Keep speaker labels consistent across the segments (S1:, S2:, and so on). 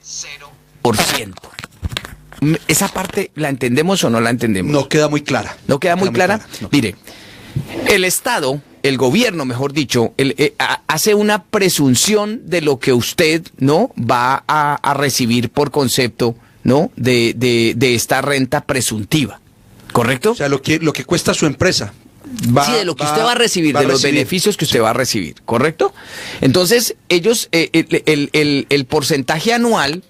S1: 0%. ¿Esa parte la entendemos o no la entendemos?
S2: No queda muy clara.
S1: ¿No queda muy clara?
S2: No.
S1: Mire, el Estado, el gobierno, mejor dicho, hace una presunción de lo que usted no va a recibir por concepto, ¿no? de esta renta presuntiva, ¿correcto?
S2: O sea, lo que cuesta su empresa.
S1: Sí, de lo que usted va a recibir, de los beneficios que usted va a recibir, ¿correcto? Entonces, ellos, el porcentaje anual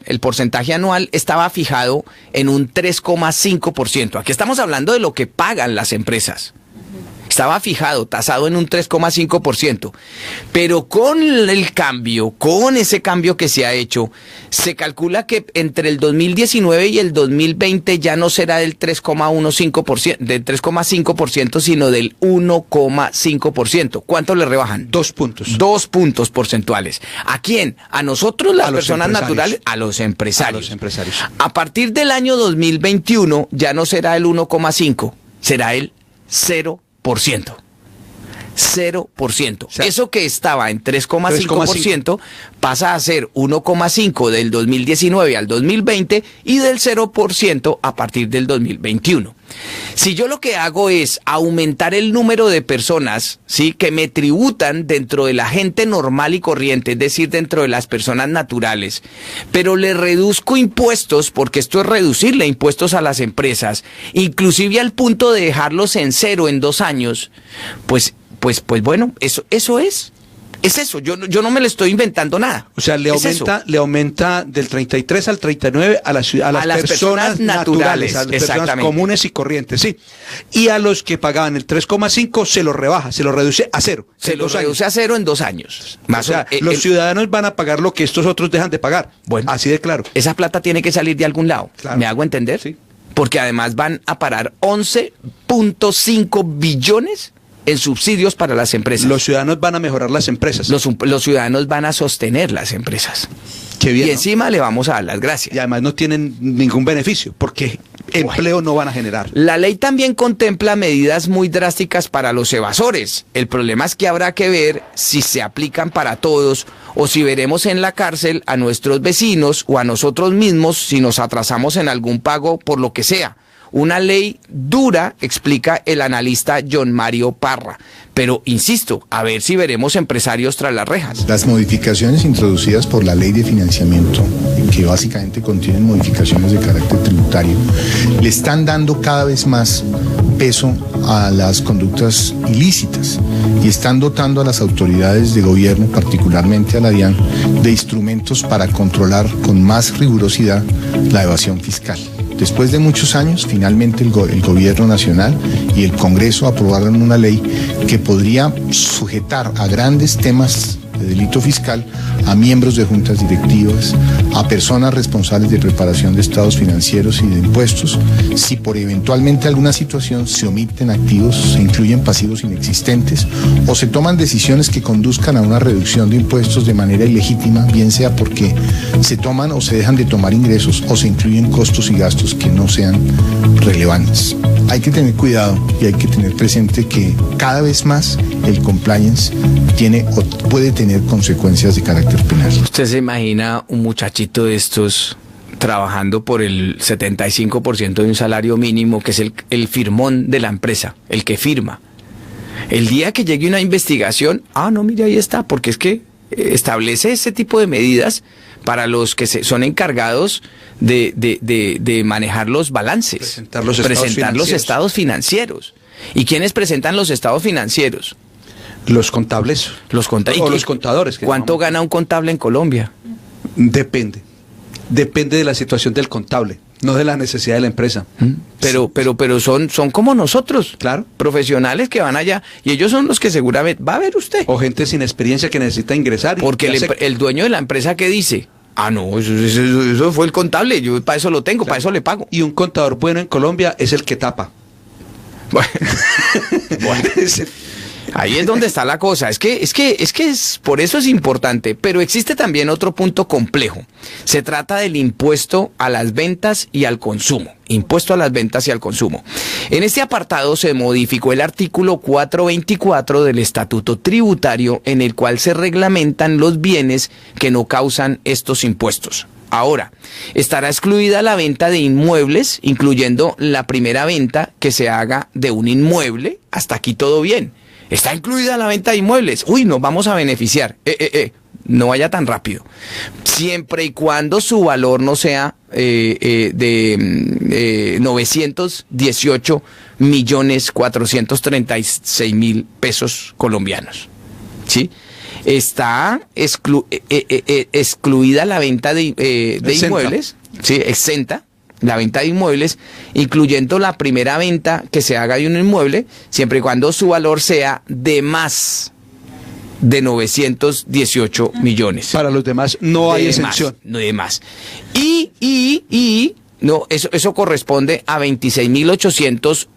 S1: estaba fijado en un 3,5%. Aquí estamos hablando de lo que pagan las empresas. Estaba fijado, tasado en un 3,5%. Pero con ese cambio que se ha hecho, se calcula que entre el 2019 y el 2020 ya no será del 3,5%, sino del 1,5%. ¿Cuánto le rebajan?
S2: 2 puntos.
S1: 2 puntos porcentuales. ¿A quién? A nosotros, las personas naturales, a los empresarios. A partir del año 2021 ya no será el 1,5%, será el 0%. 0%. O sea, eso que estaba en 3,5% pasa a ser 1,5% del 2019 al 2020 y del 0% a partir del 2021. Si yo lo que hago es aumentar el número de personas, ¿sí?, que me tributan dentro de la gente normal y corriente, es decir, dentro de las personas naturales, pero le reduzco impuestos, porque esto es reducirle impuestos a las empresas, inclusive al punto de dejarlos en 0 en 2 años, pues bueno, eso es. Es eso, yo no me le estoy inventando nada.
S2: O sea, le aumenta del 33 al 39 a las personas naturales, a las personas comunes y corrientes, sí. Y a los que pagaban el 3,5 se lo rebaja, se lo reduce a 0.
S1: Se lo reduce a 0 en 2 años.
S2: O sea, los ciudadanos van a pagar lo que estos otros dejan de pagar. Bueno, así de claro.
S1: Esa plata tiene que salir de algún lado. Claro. ¿Me hago entender?
S2: Sí.
S1: Porque además van a parar 11.5 billones en subsidios para las empresas.
S2: Los ciudadanos van a mejorar las empresas.
S1: Los ciudadanos van a sostener las empresas.
S2: Qué bien,
S1: y encima le vamos a dar las gracias.
S2: Y además no tienen ningún beneficio, porque empleo no van a generar.
S1: La ley también contempla medidas muy drásticas para los evasores. El problema es que habrá que ver si se aplican para todos o si veremos en la cárcel a nuestros vecinos o a nosotros mismos si nos atrasamos en algún pago por lo que sea. Una ley dura, explica el analista John Mario Parra. Pero, insisto, a ver si veremos empresarios tras las rejas.
S3: Las modificaciones introducidas por la ley de financiamiento, que básicamente contienen modificaciones de carácter tributario, le están dando cada vez más peso a las conductas ilícitas y están dotando a las autoridades de gobierno, particularmente a la DIAN, de instrumentos para controlar con más rigurosidad la evasión fiscal. Después de muchos años, finalmente el Gobierno Nacional y el Congreso aprobaron una ley que podría sujetar a grandes temas de delito fiscal a miembros de juntas directivas, a personas responsables de preparación de estados financieros y de impuestos, si por eventualmente alguna situación se omiten activos, se incluyen pasivos inexistentes o se toman decisiones que conduzcan a una reducción de impuestos de manera ilegítima, bien sea porque se toman o se dejan de tomar ingresos o se incluyen costos y gastos que no sean relevantes. Hay que tener cuidado y hay que tener presente que cada vez más el compliance tiene o puede tener consecuencias de carácter penal.
S1: ¿Usted se imagina un muchachito de estos trabajando por el 75% de un salario mínimo, que es el firmón de la empresa, el que firma? El día que llegue una investigación, no, mire, ahí está, porque es que establece ese tipo de medidas para los que son encargados de manejar los balances, presentar los estados financieros. ¿Y quiénes presentan los estados financieros?
S2: Los contables.
S1: O los contadores. ¿Cuánto gana un contable en Colombia?
S2: Depende de la situación del contable, no de la necesidad de la empresa.
S1: Pero son como nosotros,
S2: claro,
S1: profesionales que van allá, y ellos son los que seguramente va a ver usted.
S2: O gente sin experiencia que necesita ingresar.
S1: Porque el dueño de la empresa, ¿qué dice? No, eso fue el contable, yo para eso lo tengo, claro, para eso le pago.
S2: Y un contador bueno en Colombia es el que tapa.
S1: Bueno. Ahí es donde está la cosa. Por eso es importante. Pero existe también otro punto complejo. Se trata del impuesto a las ventas y al consumo. Impuesto a las ventas y al consumo. En este apartado se modificó el artículo 424 del Estatuto Tributario, en el cual se reglamentan los bienes que no causan estos impuestos. Ahora, estará excluida la venta de inmuebles, incluyendo la primera venta que se haga de un inmueble. Hasta aquí todo bien. Está incluida la venta de inmuebles. Uy, nos vamos a beneficiar. No vaya tan rápido. Siempre y cuando su valor no sea de 918.436.000 pesos colombianos. ¿Sí? Está excluida la venta de inmuebles, ¿sí? Exenta la venta de inmuebles, incluyendo la primera venta que se haga de un inmueble, siempre y cuando su valor sea de más de 918 millones.
S2: Para los demás no hay exención.
S1: No hay más. No, eso corresponde a 26.800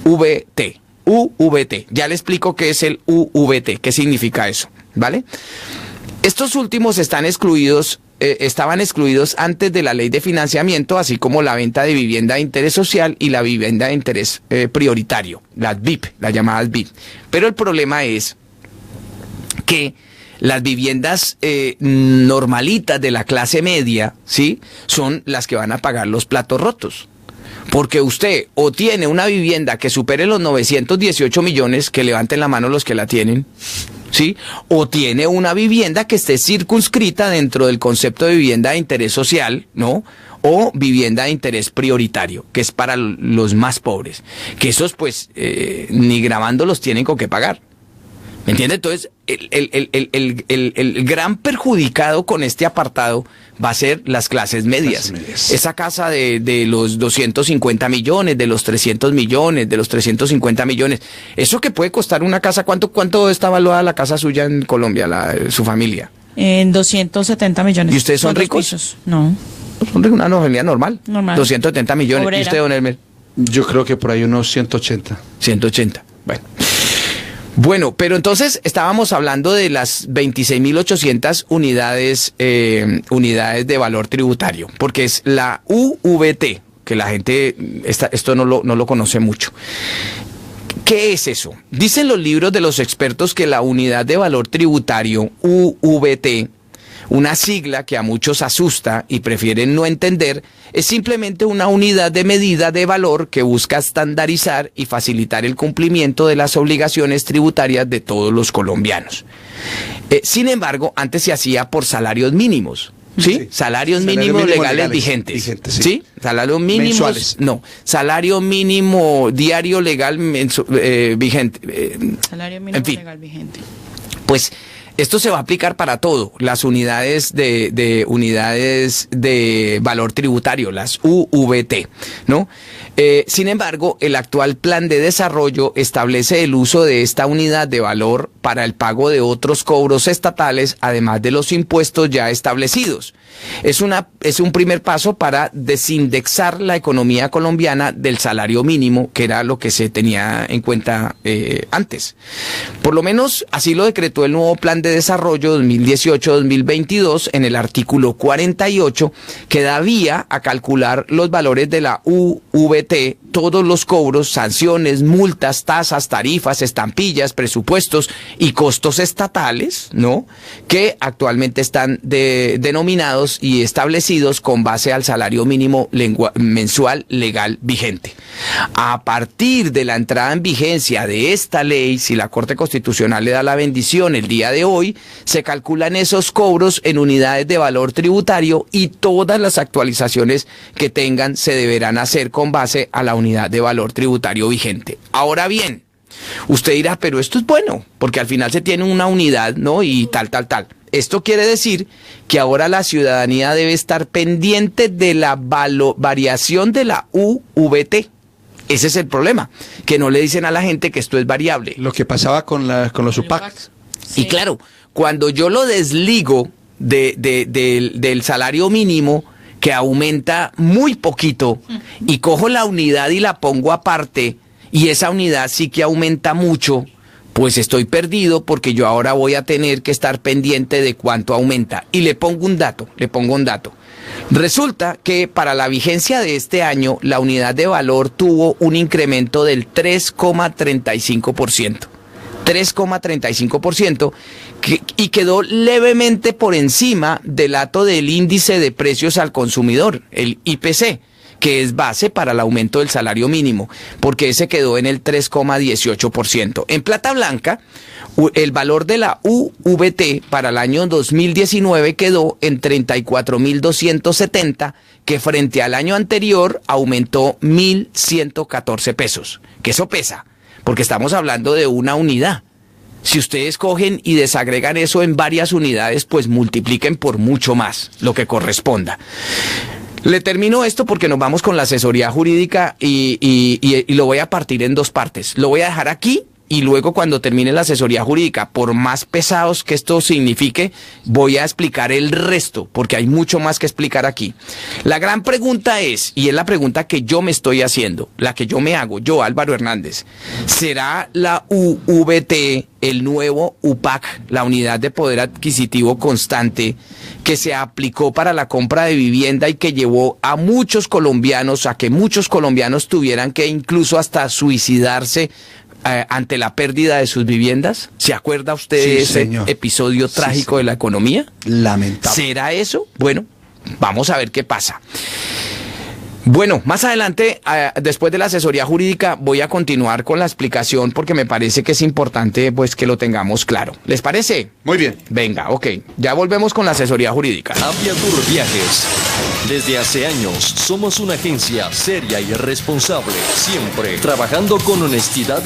S1: UVT. UVT. Ya le explico qué es el UVT, qué significa eso, ¿vale? Estos últimos estaban excluidos antes de la ley de financiamiento, así como la venta de vivienda de interés social y la vivienda de interés prioritario, las VIP, las llamadas VIP. Pero el problema es que las viviendas normalitas de la clase media, ¿sí?, son las que van a pagar los platos rotos. Porque usted o tiene una vivienda que supere los 918 millones, que levanten la mano los que la tienen, ¿sí? O tiene una vivienda que esté circunscrita dentro del concepto de vivienda de interés social, ¿no? O vivienda de interés prioritario, que es para los más pobres. Que esos, pues, ni grabando los tienen con qué pagar. ¿Me entiende? Entonces, el gran perjudicado con este apartado va a ser las clases medias. Esa casa de los 250 millones, de los 300 millones, de los 350 millones. Eso que puede costar una casa, ¿cuánto está evaluada la casa suya en Colombia, su familia?
S4: En 270 millones.
S1: ¿Y ustedes son ricos?
S4: No.
S1: Son una familia normal. 270 millones.
S4: Obrera.
S1: ¿Y usted, don Elmer?
S2: Yo creo que por ahí unos 180.
S1: 180. Bueno, pero entonces estábamos hablando de las 26.800 unidades de valor tributario, porque es la UVT, que la gente esto no lo conoce mucho. ¿Qué es eso? Dicen los libros de los expertos que la unidad de valor tributario, UVT, una sigla que a muchos asusta y prefieren no entender, es simplemente una unidad de medida de valor que busca estandarizar y facilitar el cumplimiento de las obligaciones tributarias de todos los colombianos. Sin embargo, antes se hacía por salarios mínimos. ¿Sí? Salarios mínimos legales vigentes. ¿Sí? Salarios mínimos. Mensuales. No. Salario mínimo diario legal vigente.
S4: Salario mínimo legal vigente.
S1: Pues esto se va a aplicar para todo, las unidades de valor tributario, las UVT, ¿no? Sin embargo, el actual plan de desarrollo establece el uso de esta unidad de valor para el pago de otros cobros estatales, además de los impuestos ya establecidos. Es un primer paso para desindexar la economía colombiana del salario mínimo, que era lo que se tenía en cuenta antes. Por lo menos así lo decretó el nuevo Plan de Desarrollo 2018-2022 en el artículo 48, que da vía a calcular los valores de la UVT, todos los cobros, sanciones, multas, tasas, tarifas, estampillas, presupuestos y costos estatales, ¿no?, que actualmente están denominados y establecidos con base al salario mínimo mensual legal vigente. A partir de la entrada en vigencia de esta ley, si la Corte Constitucional le da la bendición el día de hoy, se calculan esos cobros en unidades de valor tributario y todas las actualizaciones que tengan se deberán hacer con base a la unidad de valor tributario vigente. Ahora bien, usted dirá, pero esto es bueno, porque al final se tiene una unidad, ¿no? Y tal. Esto quiere decir que ahora la ciudadanía debe estar pendiente de la variación de la UVT. Ese es el problema, que no le dicen a la gente que esto es variable.
S2: Lo que pasaba con los UPAC.
S1: Sí. Y claro, cuando yo lo desligo del salario mínimo, que aumenta muy poquito, y cojo la unidad y la pongo aparte, y esa unidad sí que aumenta mucho, pues estoy perdido porque yo ahora voy a tener que estar pendiente de cuánto aumenta. Y le pongo un dato. Resulta que para la vigencia de este año, la unidad de valor tuvo un incremento del 3,35%. 3,35% y quedó levemente por encima del dato del índice de precios al consumidor, el IPC, que es base para el aumento del salario mínimo, porque ese quedó en el 3,18%. En plata blanca, el valor de la UVT para el año 2019 quedó en 34.270, que frente al año anterior aumentó 1.114 pesos, que eso pesa, porque estamos hablando de una unidad. Si ustedes cogen y desagregan eso en varias unidades, pues multipliquen por mucho más lo que corresponda. Le termino esto porque nos vamos con la asesoría jurídica y lo voy a partir en dos partes. Lo voy a dejar aquí y luego cuando termine la asesoría jurídica, por más pesados que esto signifique, voy a explicar el resto, porque hay mucho más que explicar aquí. La gran pregunta es, y es la pregunta que yo me estoy haciendo, la que yo me hago, yo Álvaro Hernández, ¿será la UVT el nuevo UPAC, la unidad de poder adquisitivo constante, que se aplicó para la compra de vivienda y que llevó a muchos colombianos, a que muchos colombianos tuvieran que incluso hasta suicidarse ante la pérdida de sus viviendas? ¿Se acuerda usted de ese episodio trágico de la economía?
S2: Lamentable.
S1: ¿Será eso? Bueno, vamos a ver qué pasa. Bueno, más adelante, después de la asesoría jurídica, voy a continuar con la explicación porque me parece que es importante pues que lo tengamos claro. ¿Les parece?
S2: Muy bien.
S1: Venga, ok. Ya volvemos con la asesoría jurídica.
S5: Aviatur Viajes. Desde hace años somos una agencia seria y responsable, siempre trabajando con honestidad